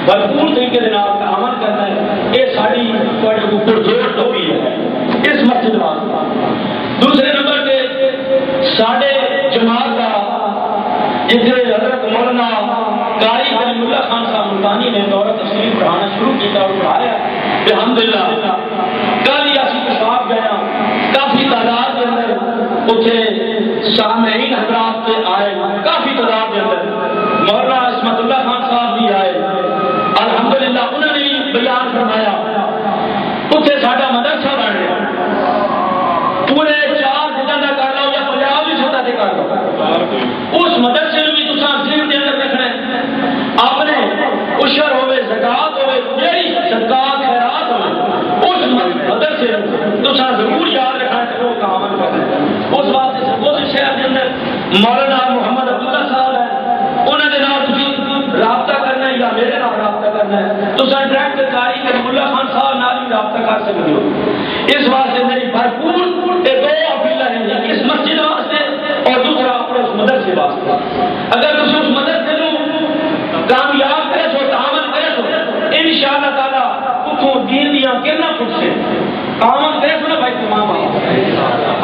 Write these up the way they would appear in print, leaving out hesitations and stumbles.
بھرپور طریقے کے نال عمل کرنا ہے، یہ ساری تھوڑے اوپر زور ٹوپی ہے اس مسجد واسطے۔ دوسرے نمبر پہ ساڈے جماعت کا جتنے حضرت مولانا قاری کریم اللہ خان صاحب ملتانی نے دورہ تشریف پڑھانا شروع کیا اور پڑھایا الحمدللہ۔ کل ہی اسی کشاف گیا، کافی تعداد کے اندر اتنے سامعین حضرات آئے، کافی تعداد کے اندر مولانا عصمت اللہ خان صاحب بھی آئے الحمدللہ، انہوں نے بھی بیان فرمایا۔ اتنے ساڈا مدرسہ بن گیا، پورے 4 ضلع کا کر لو یا پنجاب کی سطح سے کر لو، اس مدرسے میں بھی تصاویر ذہن کے اندر رکھنا ہے، آپ نے عشر ہوئے، زکات ہوئے، جیڑی صدقات خیرات ہوئے، اس مدرسے تصاویر ضرور یاد رکھنا ہے، وہ کام کرنا ہے۔ اس واسطے اس شہر کے اندر مولانا محمد عبداللہ صاحب ہے، انہوں نے نال تسی رابطہ کرنا ہے یا میرے نال رابطہ کرنا ہے، تو ڈائریکٹ قاری کریم اللہ خان صاحب نال بھی رابطہ کر سکتے ہو۔ اس واسطے میری بھرپور دو اپیل ہیں، اس مسجد واسطے اور دوسرا اپنے اس مدرسے واسطے۔ اگر تم اس مدرسے کو کامیاب کرے سو، تعامل کرے سو، انشاءاللہ تعالی اتوں دین دیاں کرنا پھٹ سے تعامل کرے سو نا بھائی تمام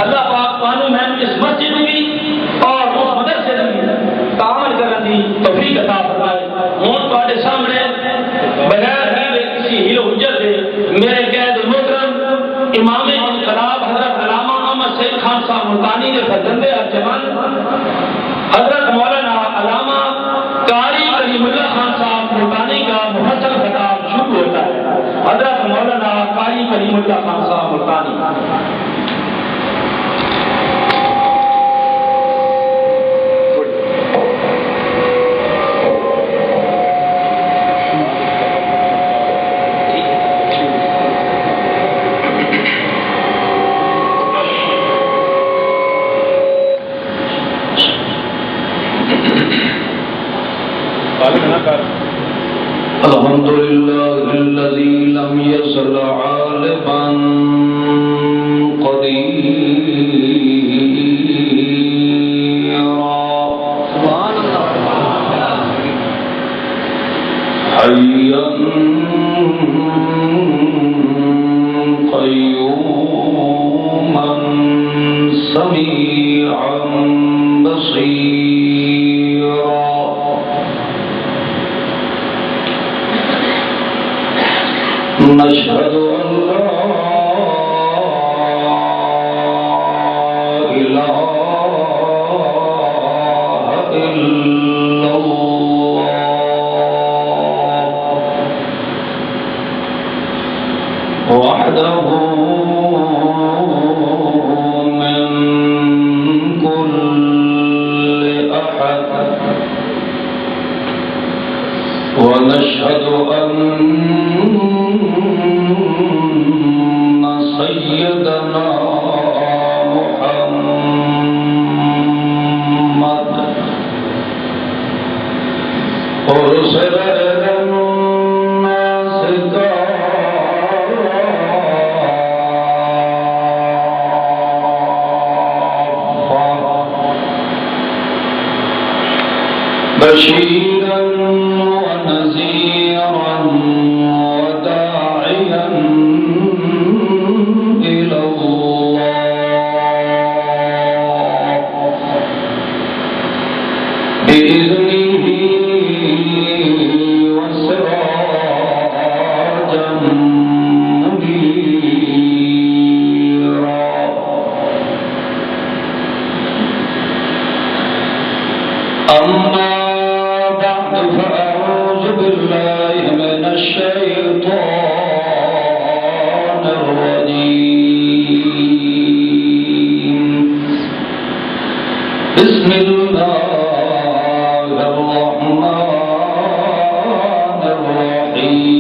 اللہ پاک قانون میں اس مسجد بھی اور اس مدرسے بھی تعامل کرنے کی توفیق عطا فرمائے۔ ہوں تواڈے سامنے بغیر ہی کسی ہیلو حجت دے میرے قید محترم امام انقلاب حضرت علامہ احمد سید خان صاحب ملتانی کے فرزندے ارجمند حضرت مولانا علامہ قاری کریم اللہ خان صاحب ملتانی کا مفصل خطاب شروع ہوتا ہے۔ حضرت مولانا قاری کریم اللہ خان صاحب ملتانی۔ الحمد لله الذي لم يزل عالما قديرا حيا قيوما سميعا بصيرا نشهد أن لا إله إلا الله وحده من كل أحد ونشهد أن سيدنا محمد أرسل إلى الناس كافة بشيرا ونذيرا وداعيا إلى الله بإذنه وسراجا منيرا أما بعد فأعوذ بالله من الشيطان الرجيم بسم الله الرحمن الرحيم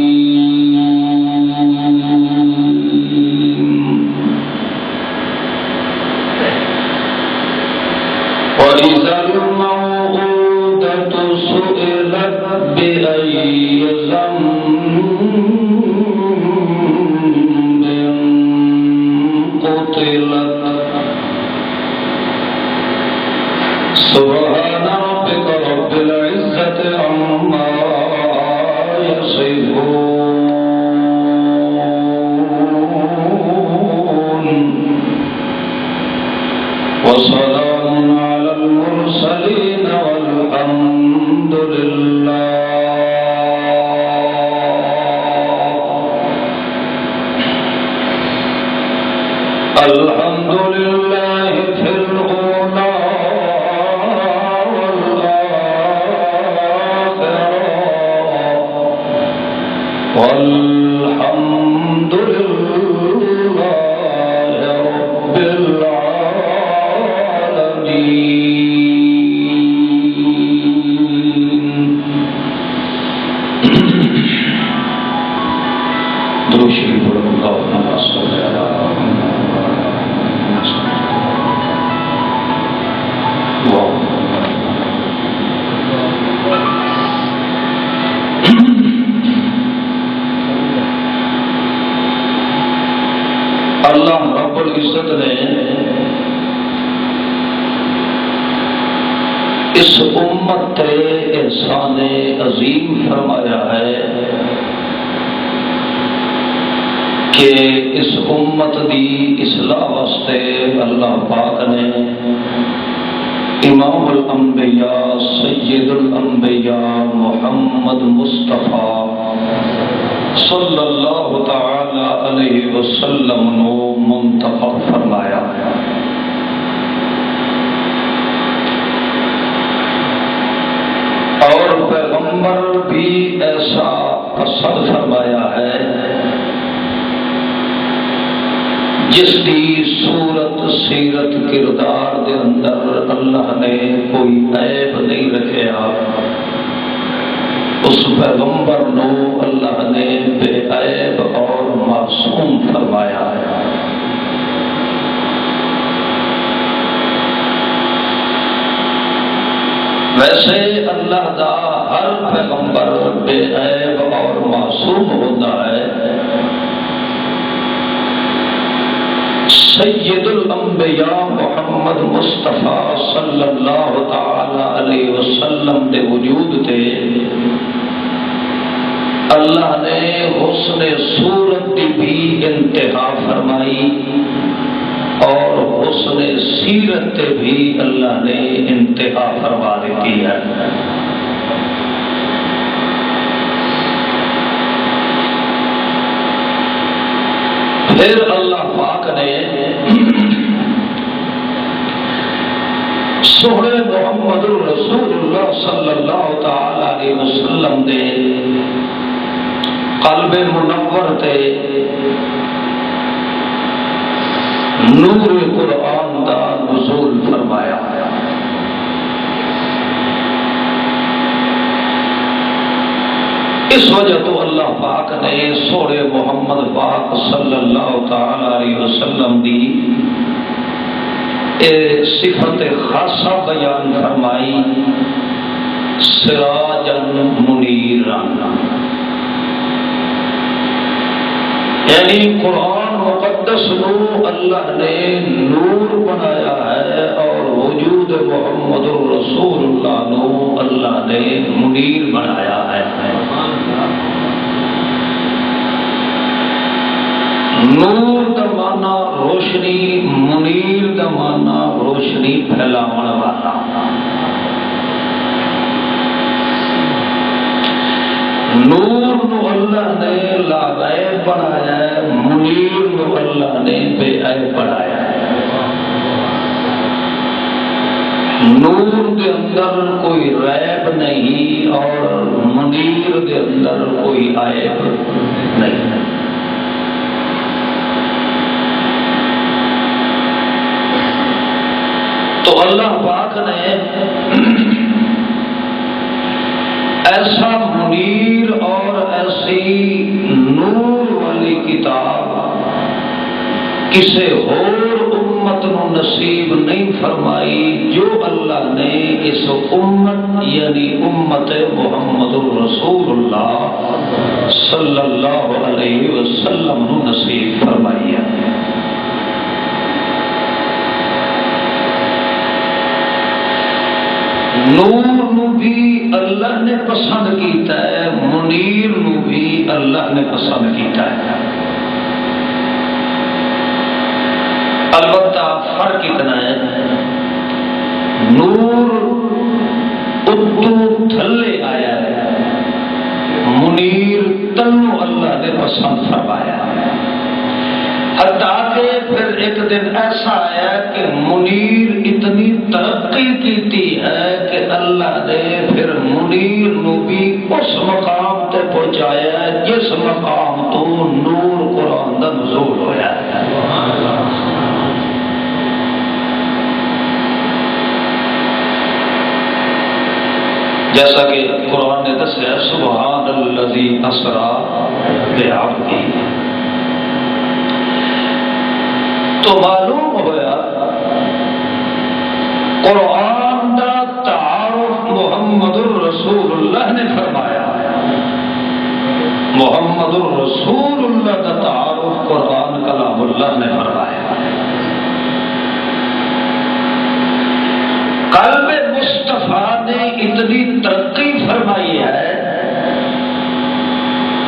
وإذا الموءودة سئلت بأي ذنب قتلت سبحان ربك رب العزة عما يصفون الحمد لله في الأولى والآخرة والحمد لله رب العالمين. درود شریف پڑھو. اللهم صل على اللہ رب العزت نے اس امت تے احسان عظیم فرمایا ہے کہ اس امت دی اصلاح واسطے اللہ پاک نے امام الانبیاء سید الانبیاء محمد مصطفیٰ صلی اللہ تعالی علیہ وسلم نو منتخب فرمایا. اور پیغمبر بھی ایسا پسند فرمایا ہے جس کی صورت سیرت کردار دے اندر اللہ نے کوئی عیب نہیں رکھیا. اس پیغمبر نو اللہ نے بے عیب اور معصوم فرمایا ہے. ویسے اللہ دا ہر پیغمبر بے عیب اور معصوم ہوتا ہے. سید الانبیاء محمد مصطفیٰ صلی اللہ تعالی علیہ وسلم دے وجود تے اللہ نے حسن صورت کی بھی انتہا فرمائی اور حسن سیرت تے بھی اللہ نے انتہا فرما دیتی ہے. پھر اللہ پاک نے سونے محمد رسول اللہ صلی اللہ تعالی علیہ وسلم دے قلب منور تے نور قرآن دا نزول فرمایا. اس وجہ تو اللہ پاک نے سونے محمد پاک صلی اللہ تعالی علیہ وسلم دی صفت خاصہ بیان فرمائی سراجا منیرا. یعنی قرآن مقدس نو اللہ نے نور بنایا ہے اور وجود محمد رسول اللہ نو اللہ نے منیر بنایا ہے. نور دا مانا روشنی، منیر دا مانا روشنی پھیلاون والا. نور نو اللہ نے لاغیب بنایا ہے، منیر نو اللہ نے بے عیب بنایا ہے. نور دے اندر کوئی ریب نہیں اور منیر دے اندر کوئی عیب نہیں. تو اللہ پاک نے ایسا منیر اور ایسی نور والی کتاب کسے اور امت نو نصیب نہیں فرمائی جو اللہ نے اس امت یعنی امت محمد رسول اللہ صلی اللہ علیہ وسلم نو نصیب فرمائی ہے. نور نو بھی اللہ نے پسند کیتا ہے، منیر نو بھی اللہ نے پسند کیتا ہے. البتہ فرق اتنا ہے، نور اتو تھلے آیا ہے پسند فرمایا، حتیٰ کہ پھر ایک دن ایسا آیا کہ منیر اتنی ترقی کی ہے کہ اللہ نے پھر منیر نو بھی اس مقام تے پہنچایا جس مقام تو نور قرآن دا نزول ہویا ہے۔ جیسا کہ قرآن نے دسیا سبحان الذی اسرا بعبدہ، تو معلوم ہوا قرآن دا تعارف محمد الرسول اللہ نے فرمایا، محمد الرسول اللہ کا تعارف قرآن کلام اللہ نے فرمایا۔ قلب مصطفیٰ نے اتنی ترقی فرمائی ہے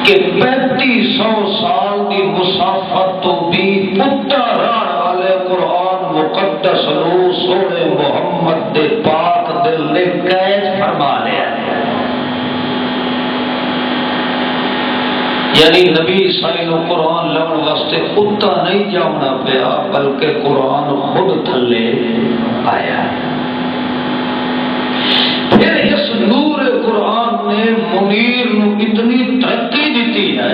کہ 3500 سال کی مسافت تو بھی پتا رہن والے قرآن مقدس نو سونے محمد دے پاک دل نے قید فرما لیا ہے۔ یعنی نبی صلی اللہ قرآن لون واسطے پتا نہیں جانا پیا بلکہ قرآن خود تھلے آیا۔ پھر اس نور قرآن نے منیر نو اتنی ترقی دیتی ہے،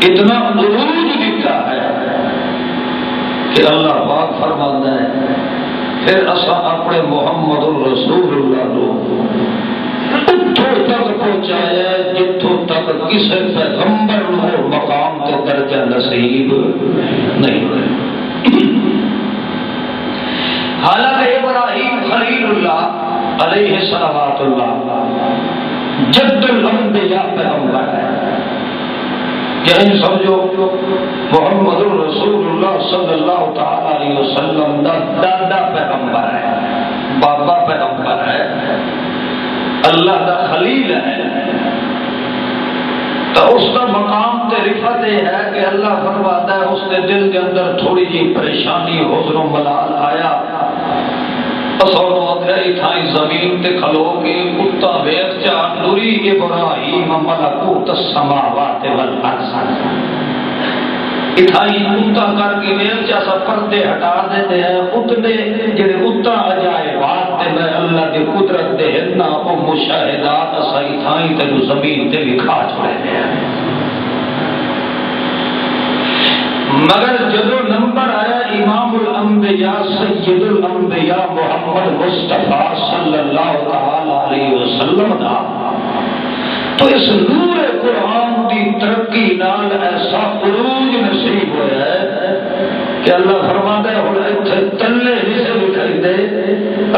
اتنا عروج دیتا ہے کہ اللہ پاک فرماتا ہے پھر اسا اپنے محمد الرسول اللہ کو اتھوں تک پہنچایا جتھوں تک کسی پیغمبر نو مقام تے درجہ نصیب نہیں ہوئے۔ حالانکہ ابراہیم خلیل اللہ علیہ صلوات اللہ جد الانبیاء پیغمبر ہے، یعنی سمجھو محمد الرسول اللہ صلی اللہ تعالی علیہ وسلم دا دادا پیغمبر ہے، بابا پیغمبر ہے، اللہ دا خلیل ہے۔ تو اس کا مقام تے رفعت یہ ہے کہ اللہ فرماتا ہے اس کے دل کے اندر تھوڑی جی پریشانی حزن و ملال آیا، تھائی زمین تے کھلو کے کتا ویخ چا نوری ابراہیم ملکوت السماوات والارض، اتھائی کتا کر کے ویخ چا سا پردے ہٹا دیتے ہیں اتنے جڑے اتا عجائبات تے میں اللہ دی قدرت دے ہننا او مشاہدات اسائی تھائی تے زمین تے لکھا چھوڑے ہیں۔ مگر جدو نمبر آیا امام الانبیاء سید الانبیاء محمد مصطفیٰ صلی اللہ علیہ وسلم دا، تو اس نور قرآن دی ترقی نال ایسا عروج نصیب ہوا ہے کہ اللہ فرماتا ہے ہن ایتھے تلے حصے لکھائی دے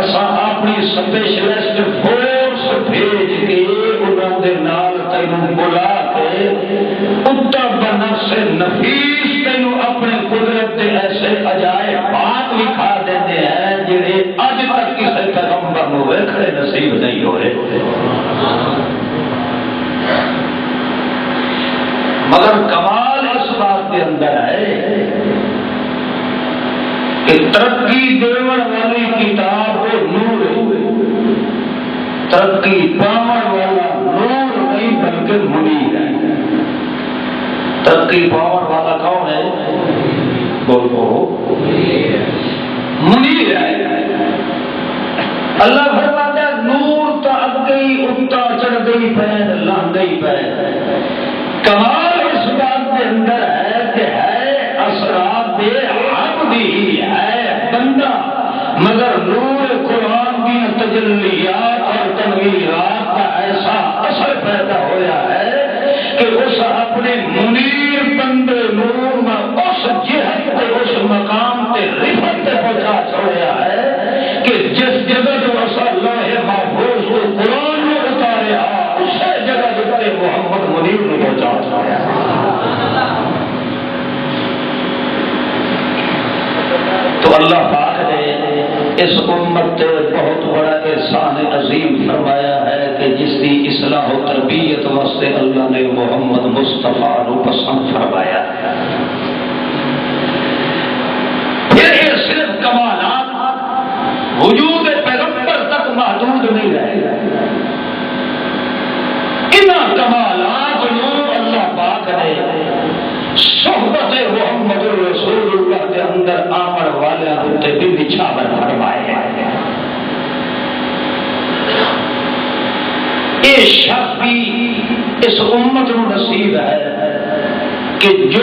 اساں اپنی سپیشلسٹ فورس بھیج کے انہاں دے نال تینوں بلا کے اتا بنفس نفیس تینوں اپنے قدرت دے ایسے عجائبات لکھا دیتے ہیں جنہیں اج تک کسی پیغمبر نو ویکھنے نصیب نہیں ہوئے۔ مگر کمال اس بات کے اندر ہے کہ ترقی دیون والی کتاب وہ نور ہے، ترقی پاون والا نور نہیں بلکہ منیر ہے۔ ترقی پاون والا کون ہے؟ بولو منیر ہے۔ اللہ فرماتا ہے نور تا اگئی اٹھتا چڑھ گئی پہ لان گئی پہ۔ کمال اس بات کے اندر ہے کہ ہے اسرار عبد ہی ہے بندہ، مگر نور قرآن کی تجلیات اور تنویرات کا ایسا اثر پیدا ہوا ہے کہ اس اپنے منیر بندے نور میں اس جہت تے اس مقام تے رفعت تے پہنچا چھوڑیا ہے کہ جس جگہ جو اصل اللہ محفوظ کو قرآن میں اتاریا اسی جگہ جتے محمد منیر نے پہنچا چھوڑیا۔ تو اللہ پاک نے اس امت تے بہت بڑا احسان عظیم فرمایا ہے کہ جس کی اصلاح و تربیت واسطے اللہ نے محمد مصطفیٰ کو پسند فرمایا۔ یہ صرف کمالات وجود پیغمبر تک محدود نہیں رہے، ان کمالات نور اللہ پاک نے صحبت محمد رسول اللہ کے اندر آمن والے ہوتے بھی نچھاور فرمائے ہیں. یہ شخص بھی اس امت کو نصیب ہے کہ جو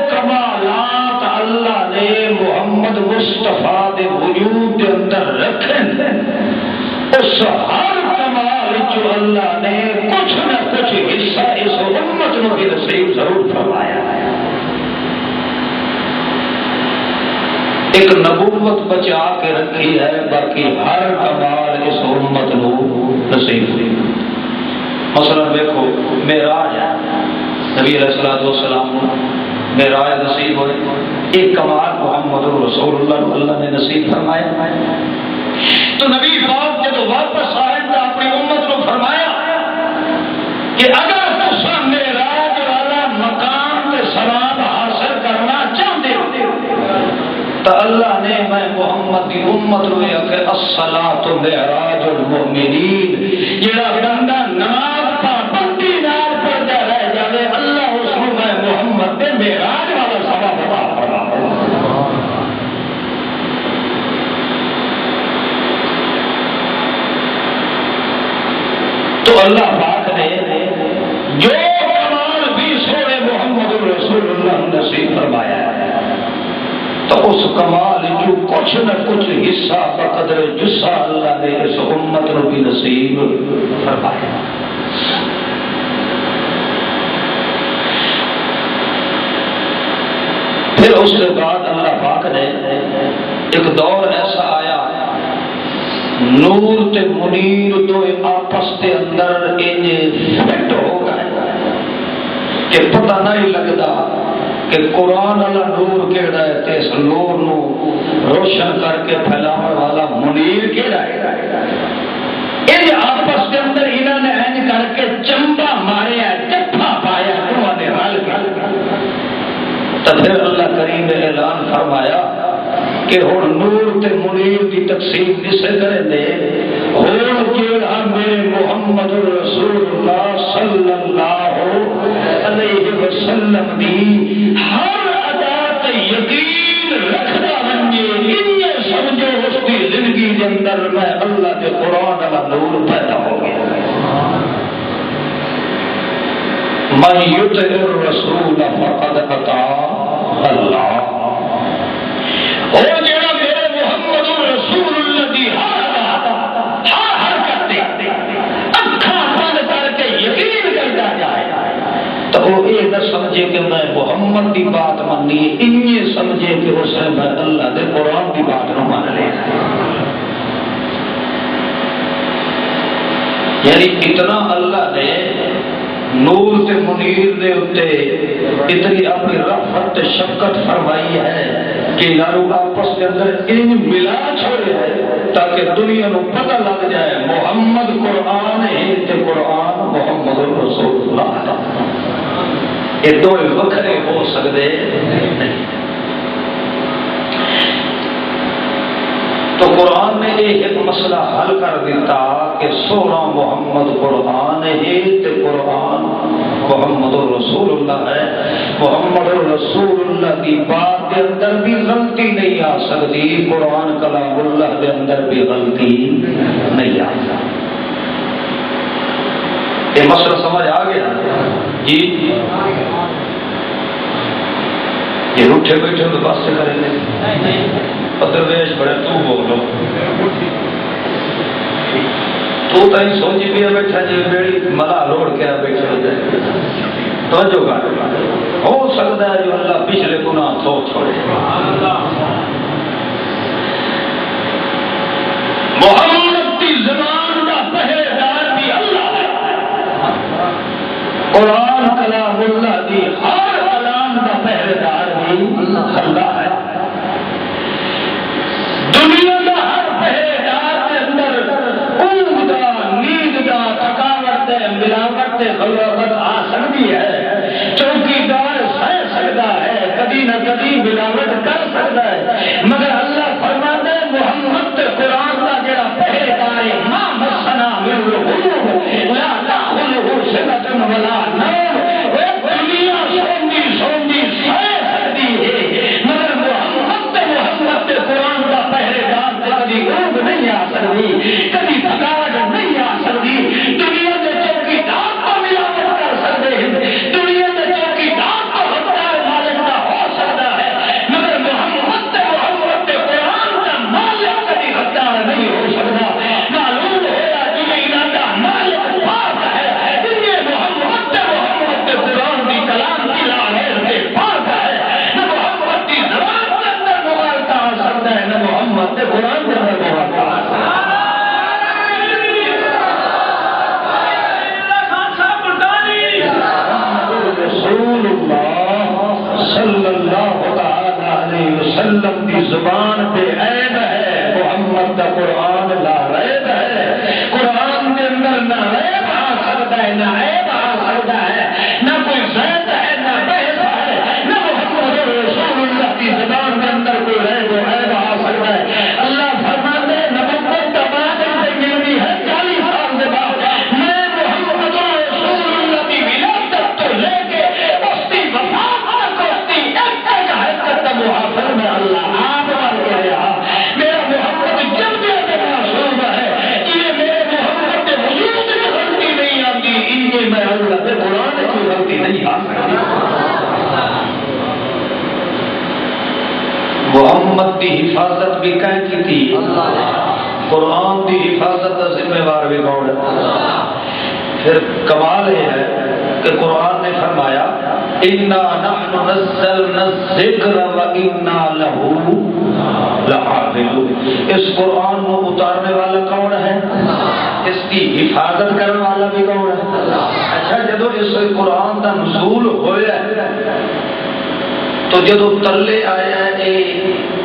کمالات اللہ نے محمد مصطفیٰ دے وجود کے اندر رکھے اس ہر کمال جو اللہ نے کچھ نہ کچھ حصہ اس امت کو بھی نصیب ضرور فرمایا ہے. ایک نبوت بچا کے رکھی ہے، باقی ہر کمال اس امت کو نصیب ہوئی. مثلا دیکھو معراج ہے، نبی علیہ السلام معراج نصیب ہوئے، ایک کمال محمد رسول اللہ اللہ نے نصیب فرمایا. تو نبی پاک جب واپس آئے تو اپنی امت کو فرمایا کہ اگر تسا معراج والا مقام تے ثواب حاصل کرنا چاہتے ہو تو اللہ نے میں محمد کی امت کو کہ الصلاۃ معراج المؤمنین، جڑا بندہ نماز پابندی نال پڑھتا رہ جائے اللہ اس کو میں محمد کے معراج والا ثواب عطا فرماتا. تو اللہ پاک نے جو کمال بھی سونے محمد رسول اللہ نصیب فرمایا ہے تو اس کمال جو کچھ نہ کچھ حصہ بقدر جسہ اللہ نے اس امت کو بھی نصیب فرمایا. پھر اس کے بعد اللہ پاک نے ایک دور ایسا آیا نور تے منیر دو آپس کے اندر فٹ ہو گئے کہ پتہ نہیں لگتا کہ قرآن والا نور کیڑا ہے تے اس نور نو روشن کر کے پھیلانے والا منیر کیڑا ہے. ان آپس کے اندر انہوں نے اینج کر کے چمبا ماریا، جفا پایا انہوں نے رل کر. تو پھر اللہ کریم نے اعلان فرمایا کہ ہن نور تے منیر کی تقسیم کسے کریں دے، ہن کیڑا میرے محمد رسول اللہ صلی اللہ علیہ وسلم دی ہر ادا تے یقین رکھدا بنجے انہیں سمجھو اس کی زندگی کے اندر میں اللہ کے قرآن والا نور پیدا ہو گیا. من یطع الرسول فقد اطاع اللہ. اور جڑا میرے محمد رسول اللہ دی ہر حرکت اکھاں بند کر کے یقین کرتا جائے تو وہ یہ نہ سمجھے کہ میں محمد کی بات مننی، انہیں سمجھے کہ اس نے میں اللہ دے قرآن کی بات نہ مان لیا. یعنی اتنا اللہ نے نور تے منیر دے اتے اتنی اپنی رفت شفقت فرمائی ہے کہ یارو آپس کے اندر ان ملا چھوڑے ہے تاکہ دنیا کو پتہ لگ جائے محمد قرآن ہے تے قرآن محمد رسول اللہ. یہ دو وکھرے ہو سکتے نہیں. تو قرآن نے ایک مسئلہ حل کر دیتا کہ سونا محمد قرآن ہے تے قرآن محمد رسول اللہ ہے. محمد رسول اللہ کی بات کے اندر بھی غلطی نہیں آ سکتی، قرآن کلام اللہ کے اندر بھی غلطی نہیں آ سکتی. یہ مسئلہ سمجھ آ گیا جی؟ یہ روٹھے بیٹھے تو بس سے کریں گے درویش بڑے تو بولو تو تھی سوچی پہ بیٹھا جی بیڑی ملا روڑ کے بیٹھے ہو جائے توجہ کر ہو سکتا ہے جو اللہ پچھلے گناہ تو چھوڑے. محمد کی زبان کا پہریدار بھی اللہ ہے، قرآن کلام اللہ دی ہر کلام کا پہریدار بھی اللہ ہے. دنیا کا ہر پہریدار کے اندر اونگ دا نیند دا تھکاوٹ ملاوٹ غلط آ سکتی ہے، چوکیدار سہ سکتا ہے، کبھی نہ کبھی ملاوٹ کر سکتا ہے، مگر اللہ فرماتا ہے محمد قرآن کا جڑا پہریدار ہے ما مسنا من الغلوب لا تأخذه سنة ولا نوم. سکتا ہے، نہ عیب آ سکتا ہے، نہ کوئی زید ہے، نہ بحث ہے، نہ محمد رسول اللہ کی زبان کے اندر کوئی عیب آ سکتا ہے۔ اللہ فرماتے ہیں نبوت کا بعد سے ملتی ہے 40 سال سے بعد میں محمد رسول اللہ کی ولادت تو لے کے اس کی وفات تک اس کی ایک حرکت کا محافظ میں اللہ آپ پر گیا۔ میرا محمد جب بھی معصوم ہے، یہ میرے محمد کے وجود میں غلطی نہیں آتی، ان کے میں اللہ کے قرآن کی غلطی نہیں آ سکتی۔ محمد کی حفاظت بھی کہیں کی تھی، قرآن کی حفاظت کا ذمہ دار بھی کون ہے؟ پھر کمال یہ ہے کہ قرآن نے فرمایا اِنَّا نَحْنُ نَزَّلْنَا الذِّكْرَ وَإِنَّا لَهُ لَحَافِظُونَ۔ اس قرآن کو اتارنے والا کون ہے؟ اس کی حفاظت کرنے والا بھی کون ہے؟ اچھا جدو اس قرآن کا نزول ہویا تو جدو تلے آیا ہے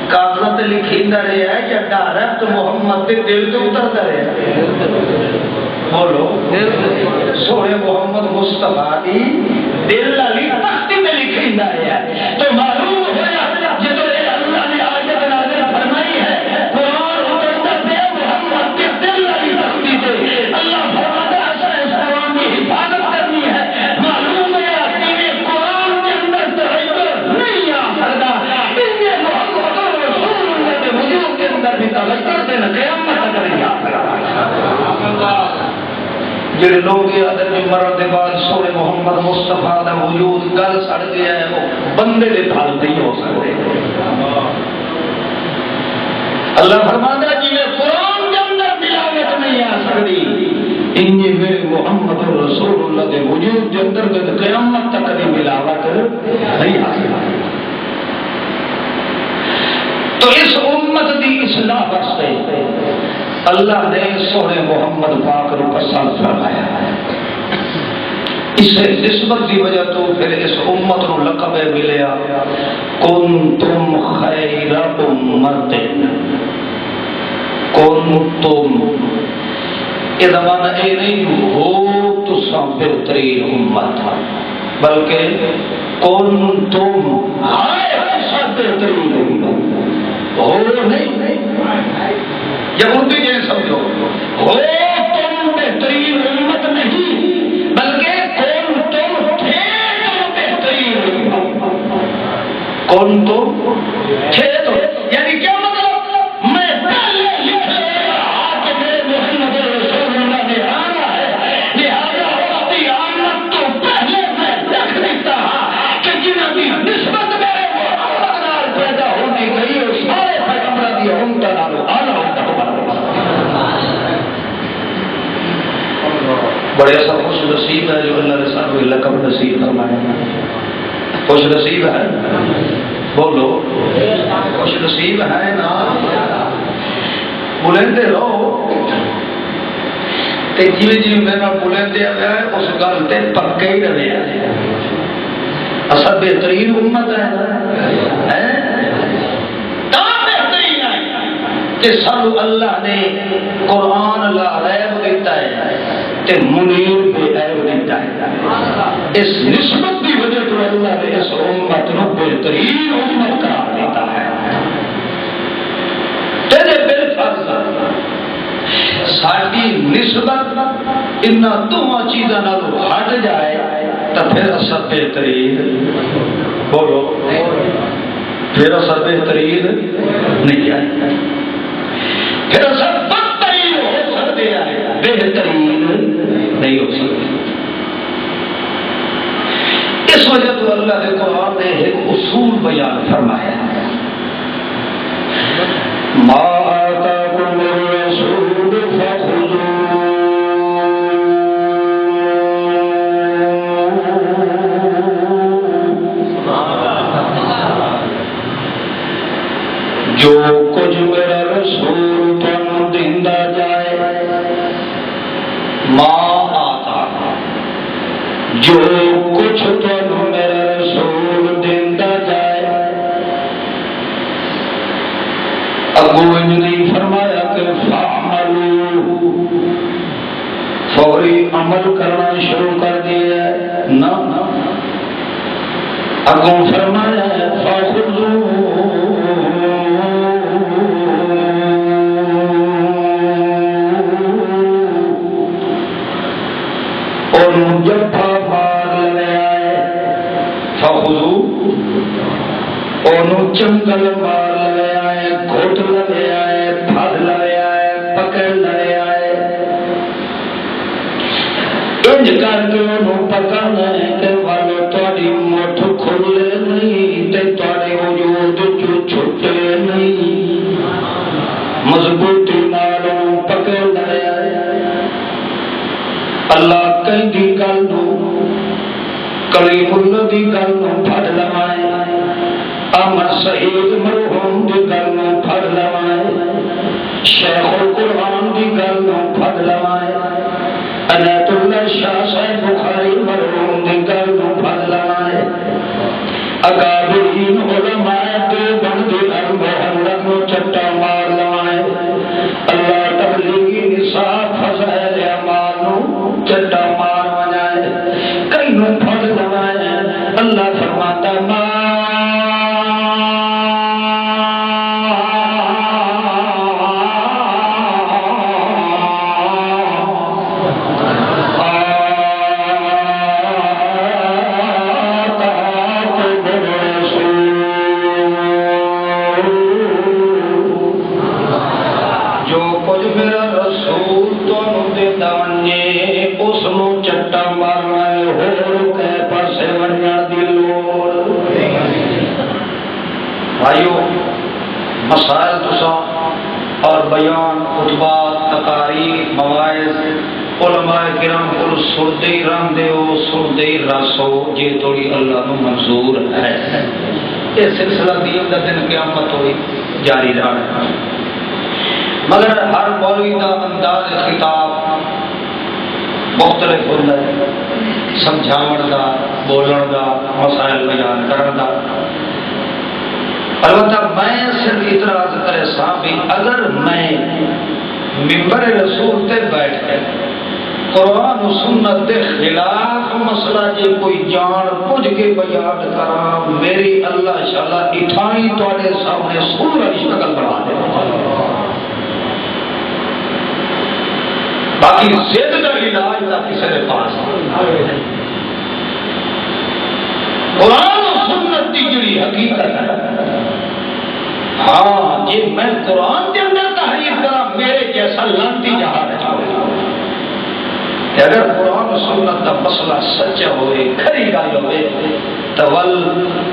کاغذ لکھیندا رہا ہے یا ڈائریکٹ محمد کے دل سے اترتا رہا؟ بولو سونے محمد مصطفیٰ کی دل والی تختی میں لکھیندا رہا ہے تو معلوم ہوا جدو اللہ نے آیت نازل فرمائی ہے قرآن اترتا پہ محمد کے دل والی تختی سے اللہ فرماتا ہے اس قرآن کی حفاظت کرنی ہے۔ معلوم ہے کہ قرآن کے اندر تغیر نہیں آ سکتا، اس لیے محمد رسول اللہ کے وجود کے اندر بھی تغیر سے نہ قیامت تک نہیں آ سکتا۔ جڑے لوگ آدھے مرد کے بعد سونے محمد مصطفیٰ کا وجود گل سڑ گیا ہے وہ بندے کے پھل نہیں ہو سکتے۔ اللہ فرماتا ہے جی قرآن کے اندر ملاوٹ نہیں آ سکتی، انجی میرے محمد رسول اللہ کے وجود کے اندر قیامت تک کی ملاوٹ نہیں آ سکتی۔ تو اس امت کی اصلاح واسطے اللہ نے سونے محمد پاک کو پسند فرمایا۔ اس نسبت کی وجہ تو پھر اس امت کو لقب ملیا کنتم خیر امت، کنتم یہ زمانہ یہ نہیں ہو تو سب بہترین امت تھا، بلکہ کنتم سب بہترین امت ہو نہیں یہودی یہ سمجھو ہو تم بہترین امت نہیں بلکہ کون تم تھے تو بہترین امت، کون تم تھے تو یعنی کیا مطلب میں پہلے لکھ رہا کہ میرے محمد رسول اللہ نے آنا ہے، لہذا اس کی آمد تو پہلے میں لکھ دیتا کہ جنہوں کی نسبت میرے محمد نال پیدا ہونے گئی اور سارے پیغمبر دی امت نال آنا ہوتا بڑے ایسا خوش نصیب ہے جو اللہ نے سب کو لقب نصیب فرمایا۔ خوش نصیب ہے، بولو خوش نصیب ہے نا، بلندے رہو تے جیویں جیویں میرا بلندے آیا ہے اس گل تے پکے ہی رہے ہیں۔ اصل بہترین امت ہے بہترین ہے کہ سب اللہ نے قرآن لا ریب دیتا ہے کہ منیر بے عیب دیتا ہے۔ اس نسبت کی وجہ تو اللہ نے اس امت کو بہترین امت قرار دیتا ہے۔ تیرے بالفرض ساری نسبت ان دونوں چیزوں ہٹ جائے تو پھر اثر بہترین، بولو پھر اثر بہترین نہیں آئے، پھر اثر بدترین ہو سکتے ہیں، بہترین نہیں ہو سکتے۔ اس وجہ تو اللہ نے قرآن نے ایک اصول بیان فرمایا ما آتاکم الرسول فخذوہ، جو کچھ میرا رسول تم دیندا جائے، ما آتا جو کچھ تم میرا رسول دیندا جائے، اگو نہیں فرمایا کہ فعملوا فوری عمل عمل کرنا شروع کر دیا نہ اگوں فرمایا فخذوا اور جفا مار لیا ہے فخذوا اور چنگل مار لیا ہے گھٹ لیا ہے پھڑ لیا ہے پکڑ لیا ہے انج کر کے انہوں پکڑنا ہے کہ والو تاری مٹھ کھلے نہیں تے تاری وجود جو چھٹے نہیں مضبوطی نالوں پکڑ لیا ہے اللہ کئی دی گل نو کلیم اللہ دی گل نو پھڑ لوائے احمد سعید مرحوم دی گل نو پھڑ لوائے شیخ القرآن دی گل نو پھڑ لوائے عنایت اللہ شاہ صاحب بخاری مرحوم دی گل نو پھڑ لوائے اکابرین علماء دیوبند دی محمد نو چٹا مار لوائے اللہ تبلیغی نصاب فضائل اعمال نو چٹا مار ونائے کئی نو پھڑ لوائے اللہ فرماتا بھائیو مسائل تسا اور بیان خطبات تقاریر مواعظ علماء کرام کو سردی رام دیو سردی راسو جے توڑی اللہ نو منظور ہے یہ سلسلہ دین دا دن قیامت ہوئی جاری رہا مگر ہر مولوی دا انداز خطاب مختلف ہوتا ہے سمجھاون دا بولن دا مسائل بیان کرن دا البتہ میں صرف اعتراض کرے سا بھی اگر میں ممبر رسول تے بیٹھ کے قرآن و سنت دے خلاف مسئلہ جے کوئی جان بوجھ کے بیان کرا میری اللہ شاءاللہ اٹھائی تواڈے سامنے سورہ کی شکل بنا دے باقی زد کا علاج نہ کسی کے پاس قرآن و سنت کی جڑی حقیقت ہے ہاں جی میں قرآن کے اندر تحریف کرا میرے جیسا لانتی جہاں رہ اگر قرآن و سنت کا مسئلہ سچا ہوئے کھری گل ہوئے تو ول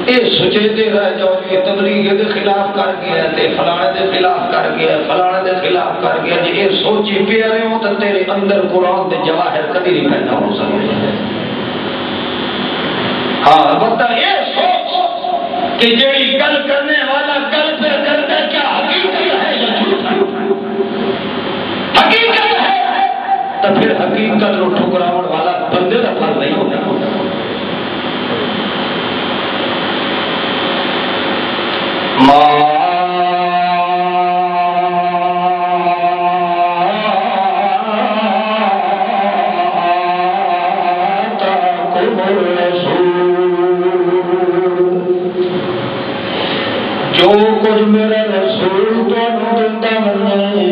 یہ سچیتے رہ جاؤ کہ تبلیغ کے خلاف کر گیا تے فلانے دے خلاف کر گیا فلانے دے خلاف کر گیا جی یہ سوچی پہ رہے ہو تو تیرے اندر قرآن دے جواہر کبھی نہیں پیدا ہو سکتے ہاں البتہ یہ سوچ کہ جڑی گل کرنے والا گل پہ کرتا کیا حقیقت ہے یا جھوٹ حقیقت ہے تو پھر حقیقت رو ٹھکراون والا بندے کا پھل نہیں ہوتا جو کچھ میرا رسول تو دیتا ہے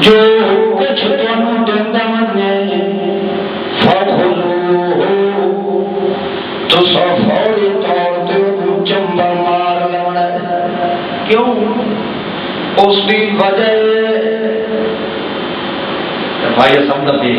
جو کچھ تمہیں دیتا ہے تو فوری طور پہ چمبا مار لینا کیوں اس کی وجہ بھائی سمجھ بھی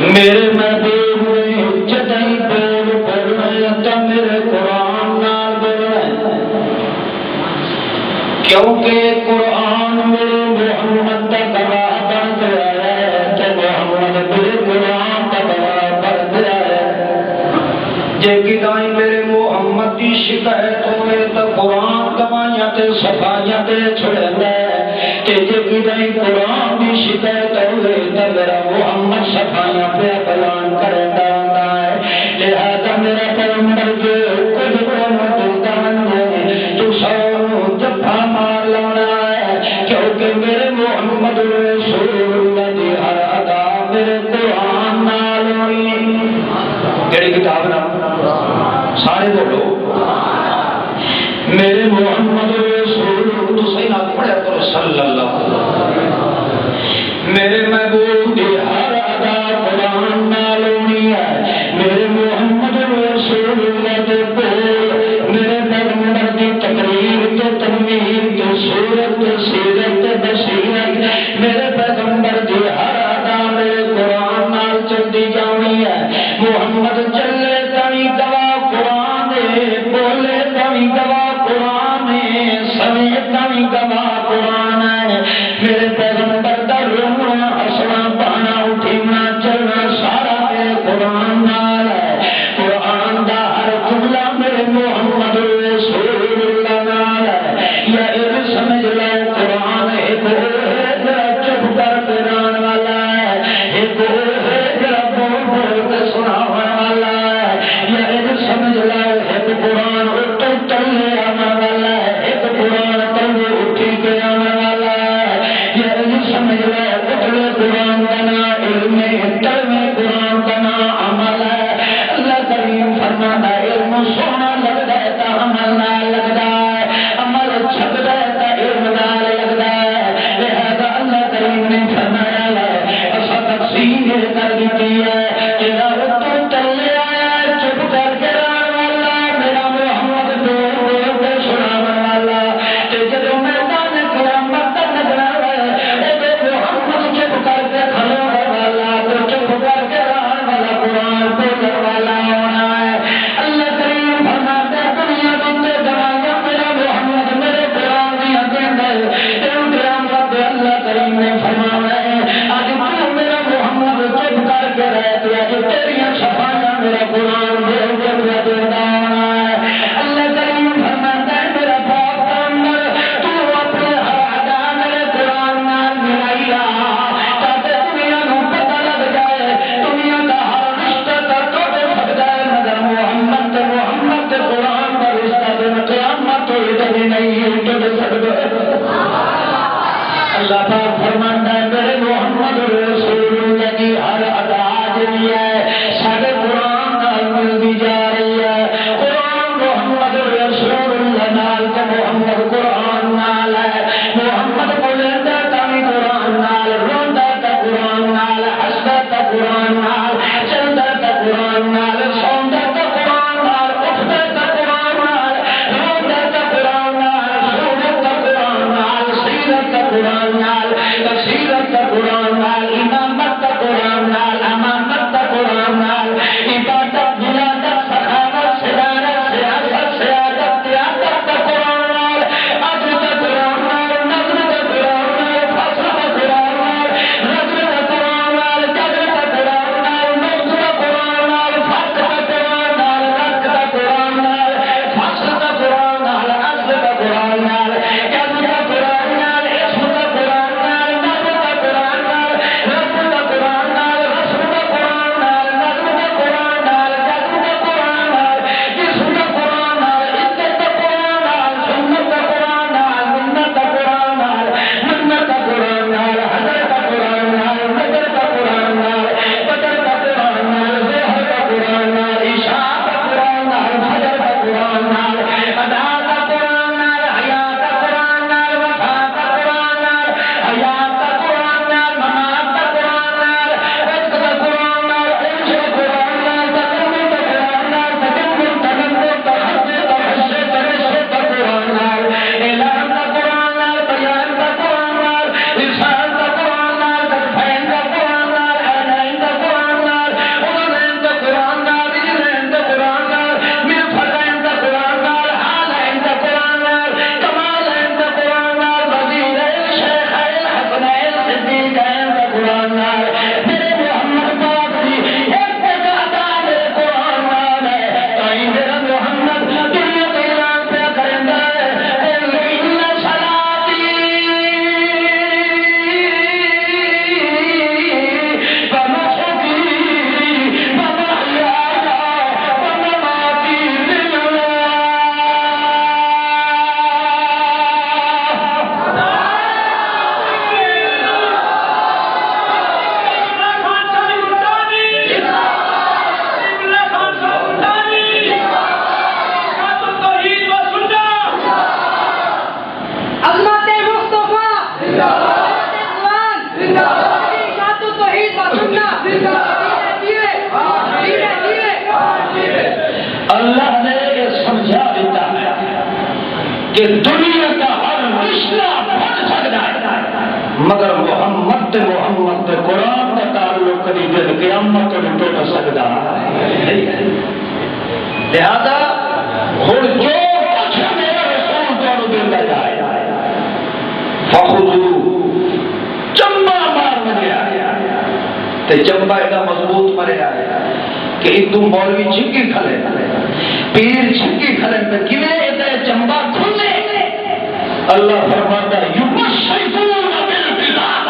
میرے محبوب نے جدائی بول بولنا تو میرے قرآن نال بولنا کیونکہ قرآن میرے محمد کا گواہ بن گیا ہے تو محمد میرے قرآن کا گواہ بن گیا ہے جے گدائی میرے محمد کی شکایت ہوئے تو قرآن گواہیاں تے صفائیاں تے چھڑے کہ جے گدائی قرآن کی شکایت ہوئے تو میرا محمد صفائیاں پہ بیان کرتا ہے لہذا میرا پیغمبر جو کچھ ملتا ہے تو سو جفا مار لانا ہے کیونکہ میرے محمد رسول اللہ دی ہر ادا میرے قرآن نال ہوئی کیڑی کتاب نام سارے بولو میرے محمد رسول تو صحیح نہ پڑھا کرو صلی اللہ علیہ وسلم میرے محبوب دی ہر ادا قرآن نال ہوئی ہے میرے محمد رسول اللہ دے بول میرے پیغمبر دی تقریر تے تنویر تے صورت تے سیرت تے بصیرت میرے پیغمبر دی ہر ادا میرے قرآن نال چلدی جانی ہے محمد چلے تائی گواہ قرآن دے بولے تائی گواہ قرآن ہے سمے تائی گواہ قرآن ہے میرے پیغمبر دا رونا ہسنا پانا اٹھنا چلنا سارا میرے قرآن نال ہے قرآن دا ہر جملہ میرے محمد رسول اللہ نال ہے یا ایک سمجھ لو قرآن ایک چپ کر پیران والا ہے ایک بول بول کے سناون والا ہے یا ایک سمجھ لو ایک قرآن اٹھ چلے آنے والا ہے ایک قرآن تلے اٹھی کے آنے اللہ نے یہ سمجھا دیتا ہے کہ دنیا کا ہر رشتہ بن سکتا ہے مگر محمد تے قرآن کا تعلق کری دل قیامت تو نہیں ٹوٹ سکتا نہیں ہے۔ لہذا ہر جو کچھ میرا رسول تمہیں دیتا جائے فخذو چمبا مار مریا تے چمبا ایڈا مضبوط مریا کہ ادو مولوی چھکی کھلے پیر چھکی کھلے تے کیویں ایڈا چمبا کھلے اللہ فرماتا ہے یبشرون بالبلاد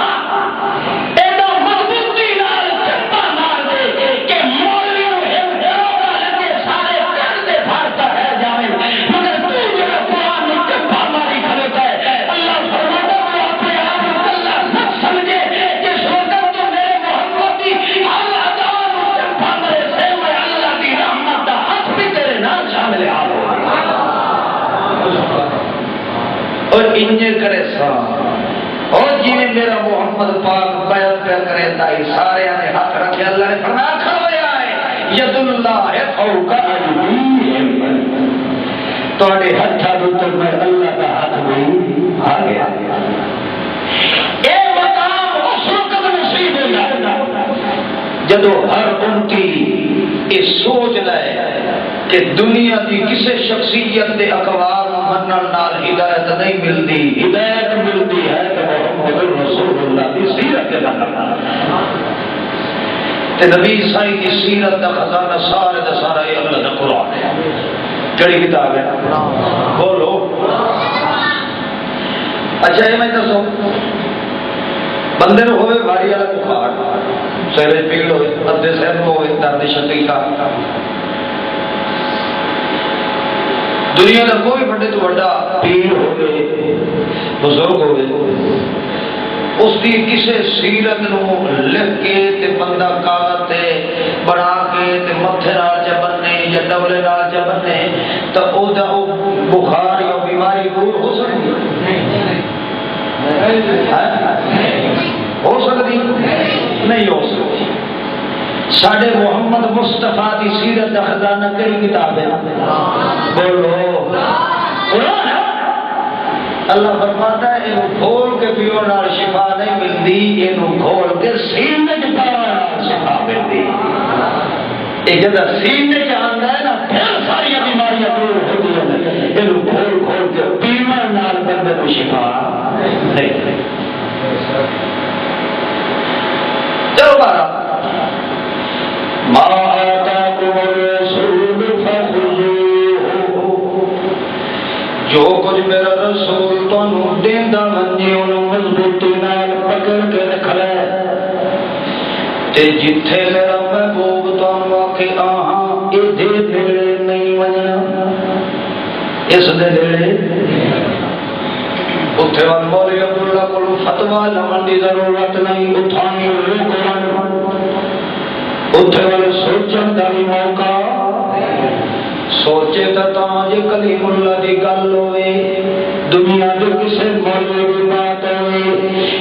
ایڈا مضبوطی نال چمبا مار دے کہ مولوی نو ہیرا لگے سارے کر دے بھارتا ہے جاوے مگر تو جڑا قرآن نو چمبا ماری کھلتا ہے اللہ فرماتا ہے اپنے آپ اللہ سب سمجھے کہ سوگن تو میرے محمد دی ہر ادا نو چمبا مارے سے میں اللہ دی رحمت دا ہاتھ بھی تیرے نال شامل آو اور انجے کرے سا اور جنہیں میرا محمد پاک بیعت پہ کرے تائی سارے آنے ہاتھ رکھے اللہ نے فرمایا کھڑویا ہے ید اللہ فوق ایدیہم تو اڑے ہتھا دوتر میں اللہ کا ہاتھ بھی آ گیا اے مقام اس وقت نصیب ہویا جدو ہر امتی اس سوچ لائے کہ دنیا کی کسی شخصیت دے اقوال منن نال ہدایت نہیں ملتی ہدایت ملتی ہے تو محمد رسول اللہ کی سیرت کے منن تے نبی سائی کی سیرت دا خزانہ سارے دا سارا یہ اللہ دا قرآن ہے کیڑی کتاب ہے بولو اچھا یہ میں دسو بندے نو ہوئے بھاری والا بخار سر پیڑ ہوئے ادھے سر ہوئے درد شقیقہ دنیا کا کوئی بڑے تو بڑا پیر ہوئے بزرگ ہوئے اس کی کسی سیرت نو لکھ کے تے بندہ کاغذ تے بنا کے تے متھے نال چ بننے یا ڈولے نال چ بننے تو او دا بخار یا بیماری دور ہو سکتی ہو سکتی نہیں ہو سکتی ساڈے محمد مصطفیٰ دی سیرت دا خزانہ کئی کتاب ہے بولو قرآن ہے اللہ فرماتا ہے اینو کھول کے پیو نال شفا نہیں ملتی اینو کھول کے سینے چ پاؤ نال شفا ملتی یہ جدا سینے چ آندا ہے نا پھر ساری بیماریاں دور ہوتی ہیں اینو کھول کھول کے پیو نال بندے کو شفا نہیں چلو بارہ ما آتاکم الرسول فخذوہ جو کچھ میرا رسول تانوں دیندا منجی انہوں مضبوطی نال پکڑ کے رکھ لے تے جتھے میرا محبوب تانوں آکھے آہاں ادھے دیڑے نہیں ونجنا اس دے دیڑے اتھے وال مولی عبداللہ کو فتویٰ لمن دی ضرورت نہیں اٹھانی روکن اتھے والے سوچن دا بھی موقع سوچے تا جے کلیم اللہ دی گل ہوئے دنیا دے کسے مولوی دی بات ہوئے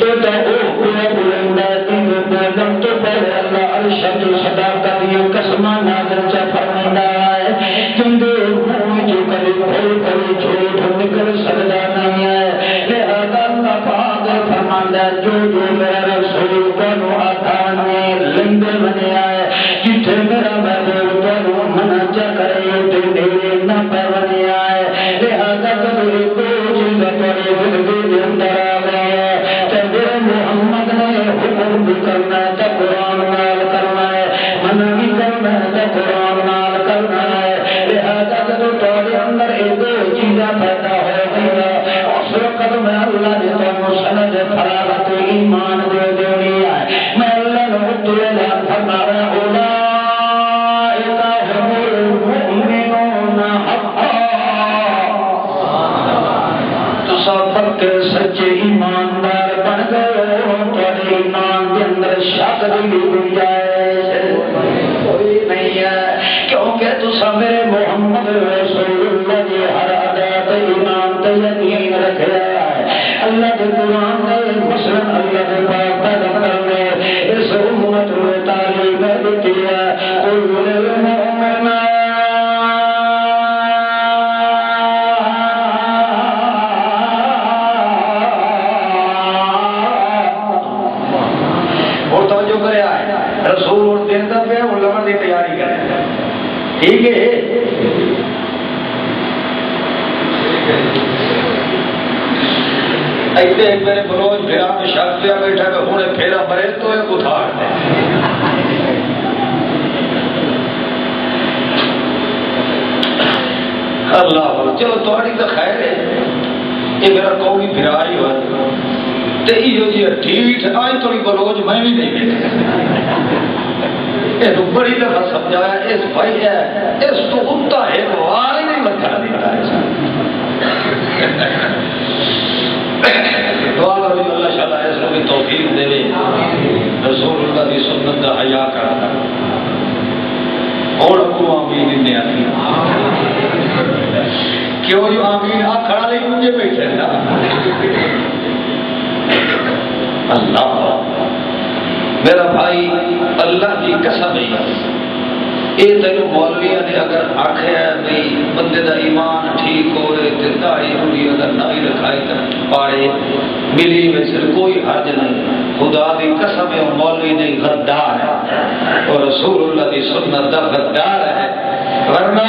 ایڈا اوہ بلندہ تین بیدم تو پہلے اللہ ارشد صداقت دیا قسمہ نازل چا فرمائدہ ہے جندے ہوئی جو کلی بھول کلی جھوٹ نکل سکتا نہیں ہے لہذا اللہ پاک فرمائدہ جو میرا رسول کنو آتانے لندے بنے آئے جتھے میرا محبوب کنو مناچا کرے دیرے نہ پرنے آئے لہذا کبھی کو چیزہ پڑے دل اندر آ گئے تبیر محمد نے حکم بھی کرنا ہے قرآن نال کرنا ہے منع بھی کرنا ہے قرآن نال کرنا ہے لہذا کبھی توڑے اندر ایک چیزہ پیدا ہو گیا اس وقت میں اللہ نے تو مسند فراغت ایمان دے دینی ہے میں اللہ نے تو اعلان فرما رہا ہوں سچے ایماندار بن گئے تھوڑے ایمان کے اندر شک بھی کوئی نہیں ہے کیونکہ تسا میرے محمد رسول اللہ کی ہر عادت ایمان تے یقین رکھا ہے اللہ کے قرآن نے مثلاً اللہ کے پاک پیدا کرنے اس امت میں تعلیم دیتی ہے قل للمؤمنات ٹھیک ہے ایسے ایک میرے بلوچ پھرا میں شک پیا بیٹھا کہ ہوں پھیرا مرے تو ایک اتھاڑ دے اللہ چلو تھوڑی تو خیر ہے یہ میرا قومی پھرا ہی ہوا تے ایو جی ٹھیٹ آج تھوڑی بلوچ میں بھی نہیں یہ تو بڑی دفعہ سمجھایا اس بھائی ہے اس تو اتنا ایک وار ہی نہیں لگا دیتا ہے دعا کرو اللہ شاء اس کو بھی توفیق دے رسول اللہ کی سنت کا حیا کرتا اور کو آمین نے آتی کیوں جو آمین آ کھڑا نہیں مجھے بیٹھے نا اللہ میرا بھائی اللہ کی قسم ہے یہ تینوں مولویاں نے اگر آخیا بھائی بندے دا ایمان ٹھیک ہوئے داڑھی ہوئی اگر نہ ہی رکھائی تو پاڑے ملی ویسے کوئی حرج نہیں خدا دی قسم ہے مولوی نہیں غدار ہے اور رسول اللہ دی سنت دا غدار ہے ورنہ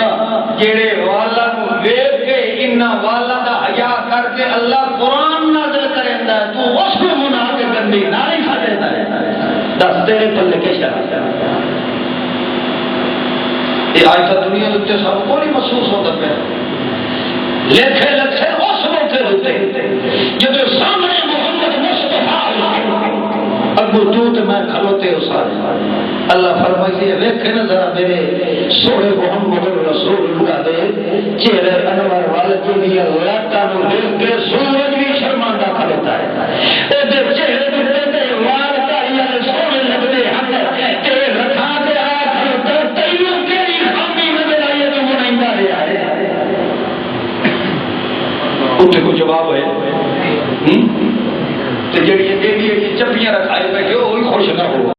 جڑے والا کو دیکھ کے انہاں والا دا حیا کر کے اللہ قرآن نازل کریندا ہے تو اس کو منا کے گندی ناری کھا دیتا ہے دس تیرے پلے کے شرح یہ آج تک دنیا کے سب کو نہیں محسوس ہوتا پہ لکھے لکھے اس موقع ہوتے جب سامنے محمد مصطفیٰ ابو دودھ میں کھلوتے ہو سارے اللہ فرمائی ہے ویکھے نا ذرا میرے سوڑے محمد رسول اللہ دے چہرے انور والے دنیا لاٹا نو دیکھ کے سورج بھی شرمندہ کھلوتا ہے اے دے چہرے بھی دے وال کا یہ سونے لگتے ہیں تیرے رکھا دے کو جواب ہے جڑی چپیاں رکھائے پہ کہ وہی خوش نہ ہو